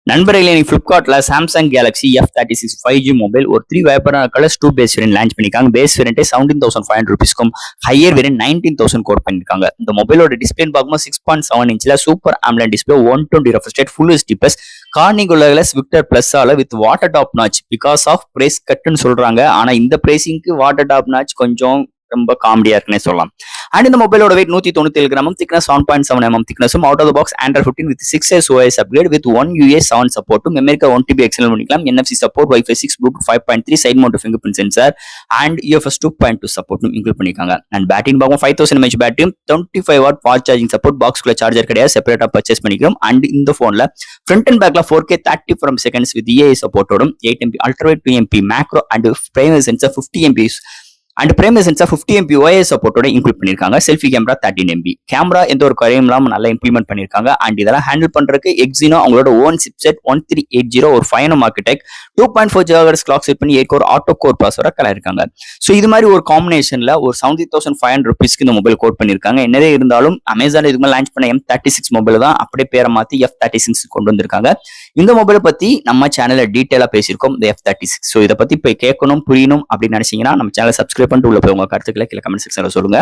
நண்பர்களே, நீ ஃபிளிப்கார்ட்ல Samsung Galaxy F36 5G mobile ஒரு 3 vibrant colours 2 base variant launch பண்ணிருக்காங்க. பேஸ் வேரியன்ட் 17,500 ரூபீஸ்க்கும் ஹையர் வேரியன்ட் 19,000 கோட் பண்ணிருக்காங்க. இந்த மொபைலோட டிஸ்பிளே பார்க்கும்போது 6.7 இன்ச்ல super AMOLED display 120 refresh rate full HD plus கார்னிகுலர்ஸ் விக்டர் பிளஸ் ஆல with water top notch because of price கட்னு சொல்றாங்க. ஆனா இந்த பிரைசிங்க்கு வாட்டர் டாப் நாச் கொஞ்சம் ரொம்ப காமெடியா இருக்குன்னே சொல்லலாம். அண்ட் இந்த மொபைலோட வெயிட் 197 கிராம், திக்னஸ் 7.7 mm திக்னஸும், out of the box Android 15 with 6S OS upgrade with 1 UA 7 சப்போர்ட்டும், மெமரி 1TB எக்ஸ்டர்னல் பண்ணிக்கலாம், NFC support, Wi-Fi 6, Bluetooth 5.3, side mount finger print sensor and UFS 2.2 சப்போர்ட்டும் இன்க்ளூட் பண்ணிருக்காங்க. And பேட்டரின்னு பார்க்கும் 5000 mAh பேட்டரியும் 25 watt fast charging support, பாக்ஸ்குள்ள charger கிடையாது, செப்பரேட்டா purchase பண்ணிக்கிறோம். அண்ட் இந்த போன்ல ஃப்ரண்ட் அண்ட் பேக்ல 4K 30 frames per second with EAI சப்போர்ட்டோடும் 8MP ultrawide 2MP macro and primary sensor 50MP and primary sensor 50MP OIS சப்போர்ட்டோட இன்க்ளூட் பண்ணிருக்காங்க. செல்ஃபி கேமரா 13MP கேமரா எந்த ஒரு குறையும் இல்லாம நல்லா இம்ப்ளிமெண்ட் பண்ணிருக்காங்க. அண்ட் இதெல்லாம் ஹேண்டில் பண்றதுக்கு Exynos அவங்களோட ஓன் சிப்செட் 1380 ஒரு 5nm architect 2.4 GHz clock set பண்ணி 8 கோர் ஆட்டோ கோர் ப்ராசஸரை கலரிருக்காங்க. ஸோ இது மாதிரி ஒரு காம்பினேஷன்ல ஒரு 70,500 ரூபீஸ்க்கு இந்த மொபைல் கோட் பண்ணிருக்காங்க. என்னதே இருந்தாலும் அமேசான் இதுக்கு மேலே லான்ச் பண்ண M36 மொபைல் தான் அப்படியே பேரை மாத்தி F36 கொண்டு வந்திருக்காங்க. இந்த மொபைலை பத்தி நம்ம சேனல்ல டீட்டெயிலா பேசியிருக்கோம், இந்த F36. ஸோ இதை பத்தி போய் கேட்கணும் புரியணும் அப்படின்னு நினைச்சீங்கன்னா நம்ம சேனலை சப்ஸ்கிரைப் பண்ணிட்டு உள்ள போய் உங்க கருத்துக்களை கீழே கமெண்ட் செக்ஷன்ல சொல்லுங்க.